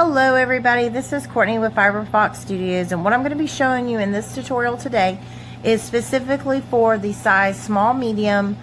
Hello everybody, this is Courtney with Fiber Fox Studios, and what I'm going to be showing you in this tutorial today is specifically for the size small medium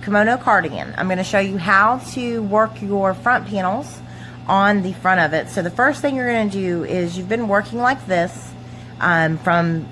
kimono cardigan. I'm going to show you how to work your front panels on the front of it. So the first thing you're going to do is, you've been working like this from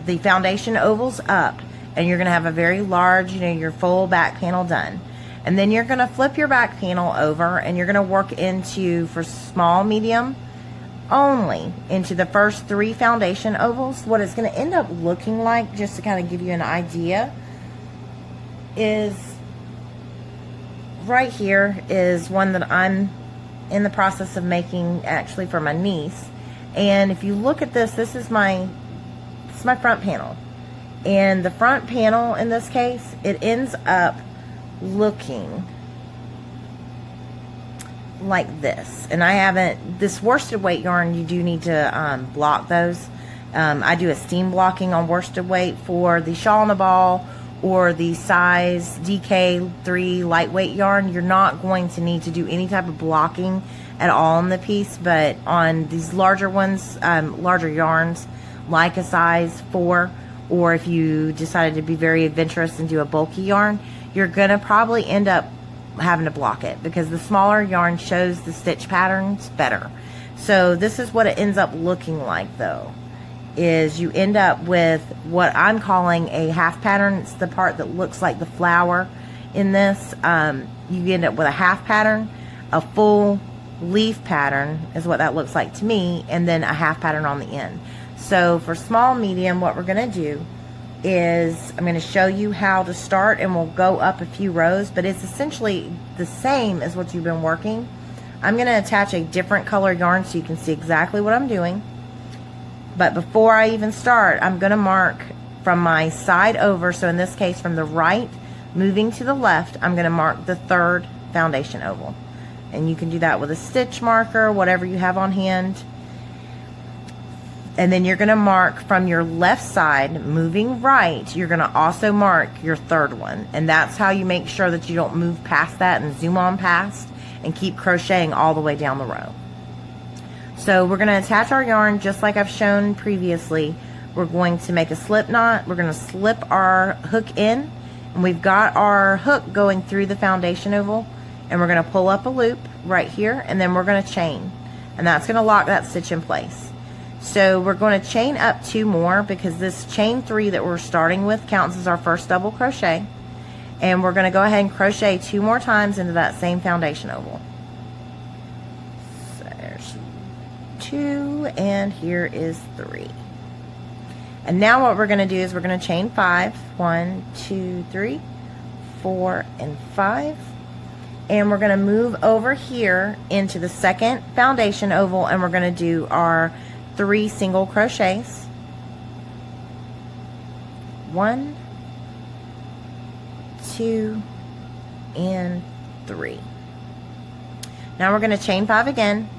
the foundation ovals up, and you're going to have a very large, your full back panel done. And then you're going to flip your back panel over, and you're going to work into, for small medium only, into the first 3 foundation ovals. What it's going to end up looking like, just to kind of give you an idea, is right here is one that I'm in the process of making actually for my niece. And if you look at this, this is my front panel, and the front panel in this case, it ends up looking like this. And I haven't, this worsted weight yarn, you do need to block those. I do a steam blocking on worsted weight for the shawl and a ball or the size DK3 lightweight yarn. You're not going to need to do any type of blocking at all in the piece, but on these larger ones, larger yarns like a size 4, or if you decided to be very adventurous and do a bulky yarn, you're going to probably end up having to block it, because the smaller yarn shows the stitch patterns better. So this is what it ends up looking like, though, is you end up with what I'm calling a half pattern. It's the part that looks like the flower in this. You end up with a half pattern, a full leaf pattern is what that looks like to me, and then a half pattern on the end. So for small medium, what we're going to do is, I'm going to show you how to start, and we'll go up a few rows, but it's essentially the same as what you've been working. I'm going to attach a different color yarn so you can see exactly what I'm doing. But before I even start, I'm going to mark from my side over. So in this case, from the right moving to the left, I'm going to mark the 3rd foundation oval. And you can do that with a stitch marker, whatever you have on hand. And then you're going to mark from your left side moving right. You're going to also mark your 3rd one, and that's how you make sure that you don't move past that and zoom on past and keep crocheting all the way down the row. So we're going to attach our yarn just like I've shown previously. We're going to make a slip knot. We're going to slip our hook in, and we've got our hook going through the foundation oval, and we're going to pull up a loop right here, and then we're going to chain, and that's going to lock that stitch in place. So we're going to chain up 2 more, because this chain 3 that we're starting with counts as our first double crochet, and we're going to go ahead and crochet 2 more times into that same foundation oval. So there's 2, and here is 3. And now what we're going to do is we're going to chain 5, 1, 2, 3, 4, and 5, and we're going to move over here into the 2nd foundation oval, and we're going to do our 3 single crochets. 1, 2, and 3. Now we're going to chain 5 again.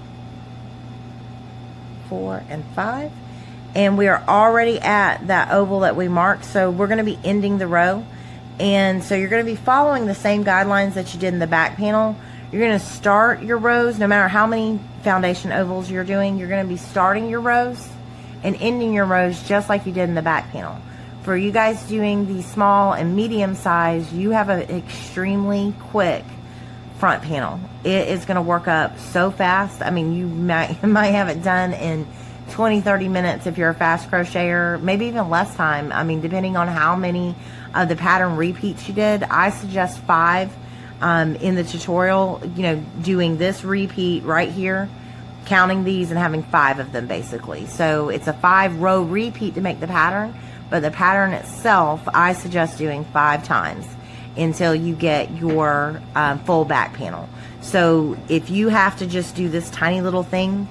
4 and 5. And we are already at that oval that we marked, so we're going to be ending the row. And so you're going to be following the same guidelines that you did in the back panel. You're going to start your rows, no matter how many foundation ovals you're doing, you're going to be starting your rows and ending your rows just like you did in the back panel. For you guys doing the small and medium size, you have an extremely quick front panel. It is going to work up so fast. I mean, you might have it done in 20-30 minutes if you're a fast crocheter, maybe even less time. I mean, depending on how many of the pattern repeats you did. I suggest 5 in the tutorial, doing this repeat right here, counting these and having 5 of them basically. So it's a 5-row repeat to make the pattern, but the pattern itself, I suggest doing 5 times until you get your full back panel. So if you have to just do this tiny little thing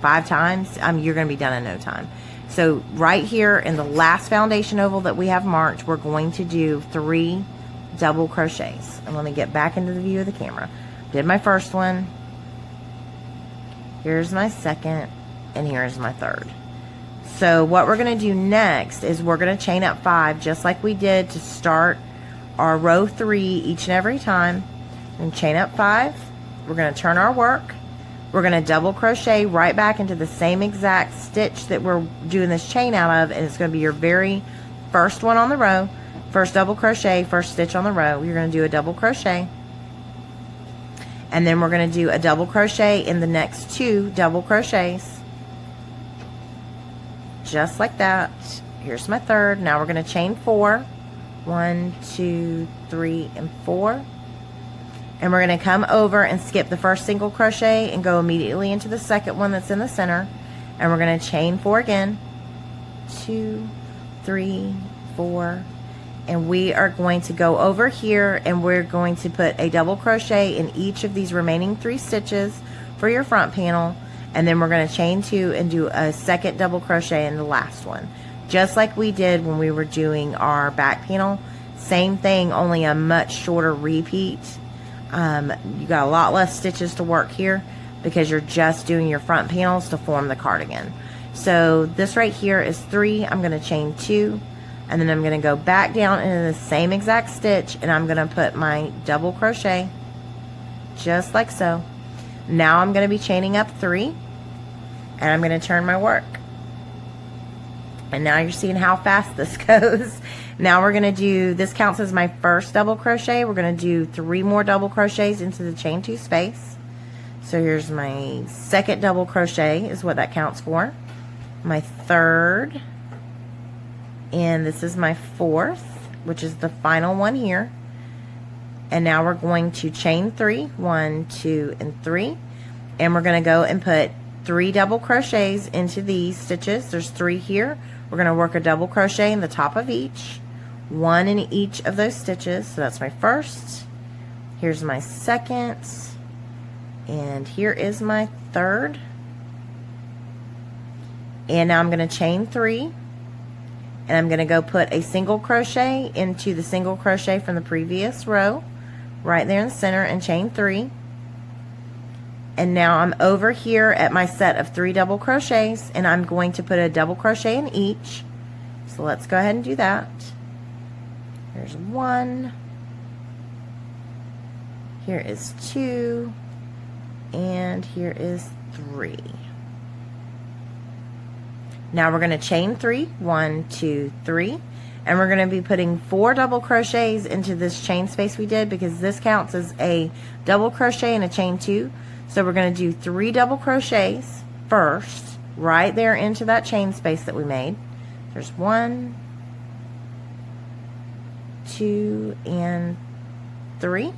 5 times, you're going to be done in no time. So right here in the last foundation oval that we have marked, we're going to do 3 double crochets. And let me get back into the view of the camera. Did my first one, here's my second, and here's my 3rd. So what we're going to do next is we're going to chain up 5 just like we did to start our row 3 each and every time, and chain up 5. We're going to turn our work, we're going to double crochet right back into the same exact stitch that we're doing this chain out of, and it's going to be your very first one on the row. First double crochet, first stitch on the row. You're going to do a double crochet, and then we're going to do a double crochet in the next 2 double crochets, just like that. Here's my third. Now we're going to chain 4. 1, 2, 3, and 4. And we're going to come over and skip the first single crochet and go immediately into the second one that's in the center. And we're going to chain 4 again. 2, 3, 4. And we are going to go over here and we're going to put a double crochet in each of these remaining 3 stitches for your front panel. And then we're going to chain 2 and do a second double crochet in the last one, just like we did when we were doing our back panel. Same thing, only a much shorter repeat. You got a lot less stitches to work here because you're just doing your front panels to form the cardigan. So this right here is 3. I'm going to chain 2, and then I'm going to go back down into the same exact stitch, and I'm going to put my double crochet just like so. Now I'm going to be chaining up 3, and I'm going to turn my work. And now you're seeing how fast this goes. Now we're going to do, this counts as my first double crochet. We're going to do 3 more double crochets into the chain 2 space. So here's my second double crochet is what that counts for. My third. And this is my fourth, which is the final one here. And now we're going to chain 3. 1, 2, and 3. And we're going to go and put 3 double crochets into these stitches. There's 3 here. We're going to work a double crochet in the top of each, 1 in each of those stitches. So that's my first. Here's my second, and here is my third. And now I'm going to chain 3, and I'm going to go put a single crochet into the single crochet from the previous row right there in the center, and chain 3. And now I'm over here at my set of 3 double crochets, and I'm going to put a double crochet in each. So let's go ahead and do that. Here's 1. Here is 2. And here is 3. Now we're going to chain 3. 1, 2, 3. And we're going to be putting 4 double crochets into this chain space we did, because this counts as a double crochet and a chain 2. So we're going to do 3 double crochets first, right there into that chain space that we made. There's 1, 2, and 3.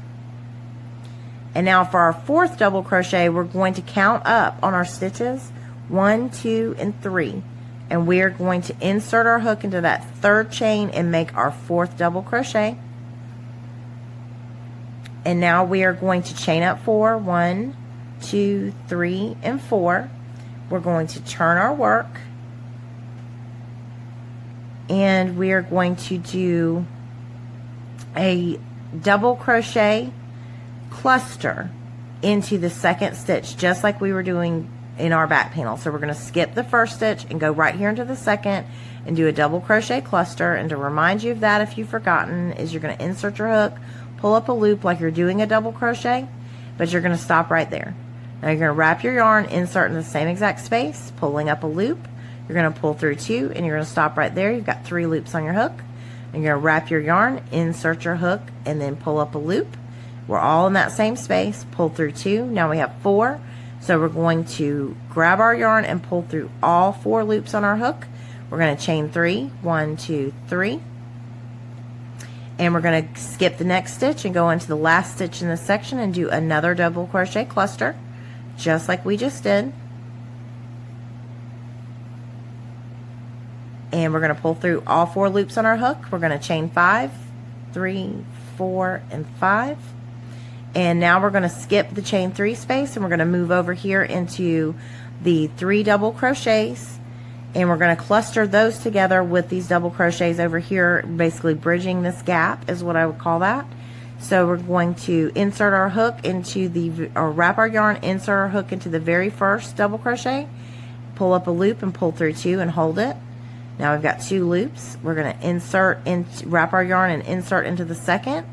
And now for our 4th double crochet, we're going to count up on our stitches 1, 2, and 3. And we are going to insert our hook into that 3rd chain and make our 4th double crochet. And now we are going to chain up 4. 1, 2, 3, and 4. We're going to turn our work, and we are going to do a double crochet cluster into the 2nd stitch, just like we were doing in our back panel. So we're going to skip the 1st stitch and go right here into the 2nd and do a double crochet cluster. And to remind you of that, if you've forgotten, is you're going to insert your hook, pull up a loop like you're doing a double crochet, but you're going to stop right there. Now you're going to wrap your yarn, insert in the same exact space, pulling up a loop. You're going to pull through 2, and you're going to stop right there. You've got 3 loops on your hook. And you're going to wrap your yarn, insert your hook, and then pull up a loop. We're all in that same space, pull through 2. Now we have 4. So we're going to grab our yarn and pull through all 4 loops on our hook. We're going to chain 3. 1, 2, 3. And we're going to skip the next stitch and go into the last stitch in this section and do another double crochet cluster, just like we just did. And we're going to pull through all 4 loops on our hook. We're going to chain 5, 3, 4, and 5. And now we're going to skip the chain 3 space, and we're going to move over here into the 3 double crochets, and we're going to cluster those together with these double crochets over here, basically bridging this gap is what I would call that. So we're going to insert our hook into the, or wrap our yarn, insert our hook into the very first double crochet, pull up a loop and pull through 2 and hold it. Now we've got 2 loops. We're going to insert into, wrap our yarn and insert into the second,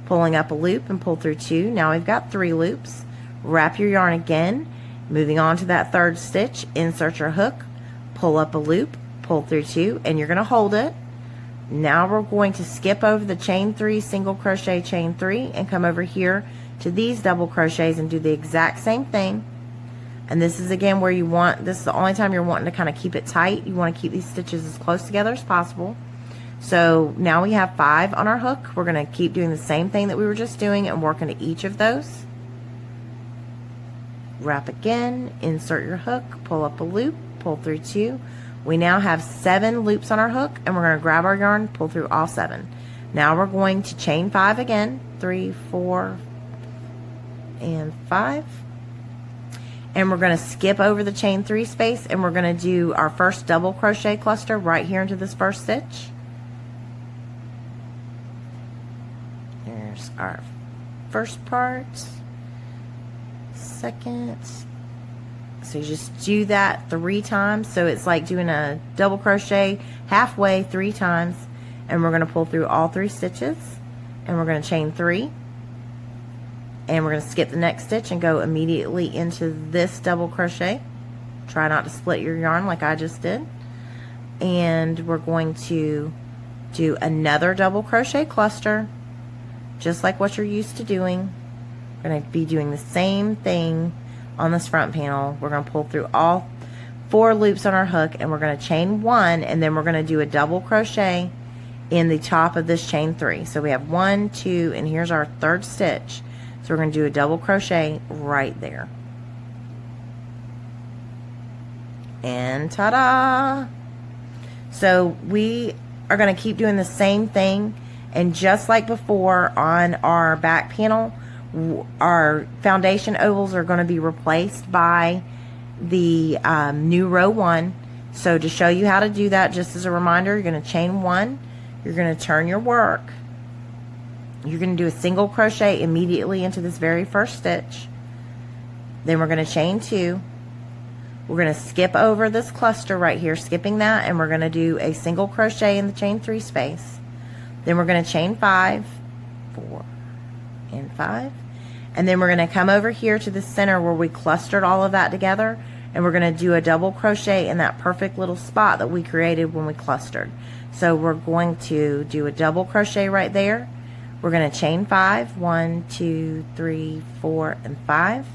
pulling up a loop and pull through 2. Now we've got 3 loops. Wrap your yarn again, Moving on to that third stitch, insert your hook, pull up a loop, pull through 2, and you're going to hold it. Now we're going to skip over the chain 3, single crochet, chain 3, and come over here to these double crochets and do the exact same thing. And this is again where you want, this is the only time you're wanting to kind of keep it tight. You want to keep these stitches as close together as possible. So now we have 5 on our hook. We're going to keep doing the same thing that we were just doing and work into each of those. Wrap again, insert your hook, pull up a loop, pull through 2. We now have 7 loops on our hook, and we're going to grab our yarn, pull through all 7. Now we're going to chain 5 again, 3, 4, and 5. And we're going to skip over the chain 3 space, and we're going to do our first double crochet cluster right here into this first stitch. There's our first part, second. So you just do that 3 times. So it's like doing a double crochet halfway 3 times, and we're going to pull through all 3 stitches, and we're going to chain 3, and we're going to skip the next stitch and go immediately into this double crochet. Try not to split your yarn like I just did. And we're going to do another double crochet cluster, just like what you're used to doing. We're going to be doing the same thing on this front panel. We're going to pull through all 4 loops on our hook, and we're going to chain 1, and then we're going to do a double crochet in the top of this chain 3. So we have 1, 2, and here's our third stitch. So we're going to do a double crochet right there. And ta-da! So we are going to keep doing the same thing, and just like before on our back panel, our foundation ovals are going to be replaced by the new row 1. So to show you how to do that, just as a reminder, you're going to chain 1, you're going to turn your work, you're going to do a single crochet immediately into this very first stitch, then we're going to chain 2, we're going to skip over this cluster right here, skipping that, and we're going to do a single crochet in the chain 3 space, then we're going to chain 5, 4, and 5, and then we're going to come over here to the center where we clustered all of that together, and we're going to do a double crochet in that perfect little spot that we created when we clustered. So we're going to do a double crochet right there. We're going to chain 5, 1, 2, 3, 4, and 5,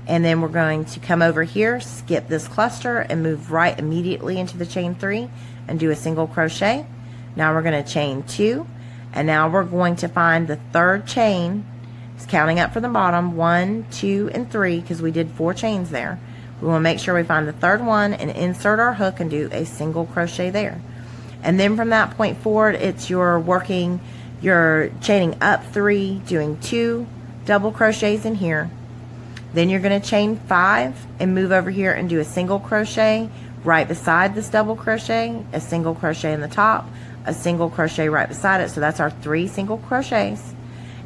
and then we're going to come over here, skip this cluster, and move right immediately into the chain 3 and do a single crochet. Now we're going to chain 2, and now we're going to find the third chain. It's counting up from the bottom, 1, 2, and 3, because we did 4 chains there. We want to make sure we find the third one and insert our hook and do a single crochet there. And then from that point forward, it's you're chaining up 3, doing 2 double crochets in here. Then you're going to chain 5 and move over here and do a single crochet right beside this double crochet, a single crochet in the top, a single crochet right beside it. So that's our 3 single crochets.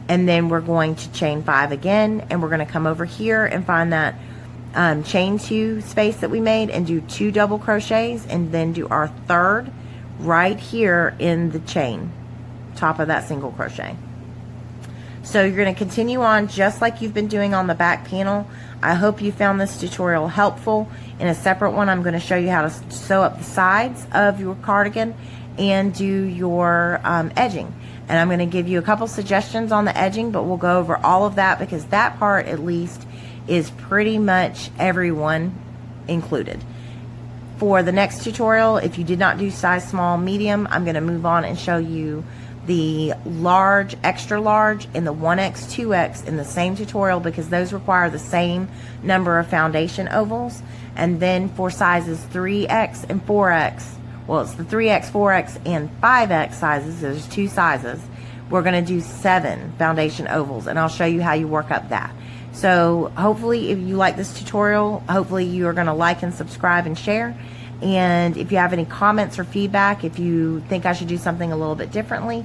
And then we're going to chain 5 again, and we're going to come over here and find that chain 2 space that we made and do 2 double crochets, and then do our third right here in the chain, top of that single crochet. So you're going to continue on just like you've been doing on the back panel. I hope you found this tutorial helpful. In a separate one, I'm going to show you how to sew up the sides of your cardigan and do your edging. And I'm going to give you a couple suggestions on the edging, but we'll go over all of that because that part at least is pretty much everyone included. For the next tutorial, if you did not do size small, medium, I'm going to move on and show you the large, extra large, and the 1X, 2X in the same tutorial because those require the same number of foundation ovals. And then for sizes 3X and 4X, well, it's the 3X, 4X, and 5X sizes. There's 2 sizes. We're going to do 7 foundation ovals, and I'll show you how you work up that. So hopefully if you like this tutorial, hopefully you are going to like and subscribe and share. And if you have any comments or feedback, if you think I should do something a little bit differently,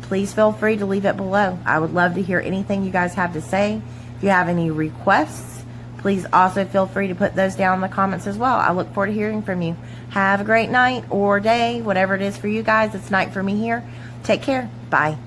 please feel free to leave it below. I would love to hear anything you guys have to say. If you have any requests, please also feel free to put those down in the comments as well. I look forward to hearing from you. Have a great night or day, whatever it is for you guys. It's night for me here. Take care. Bye.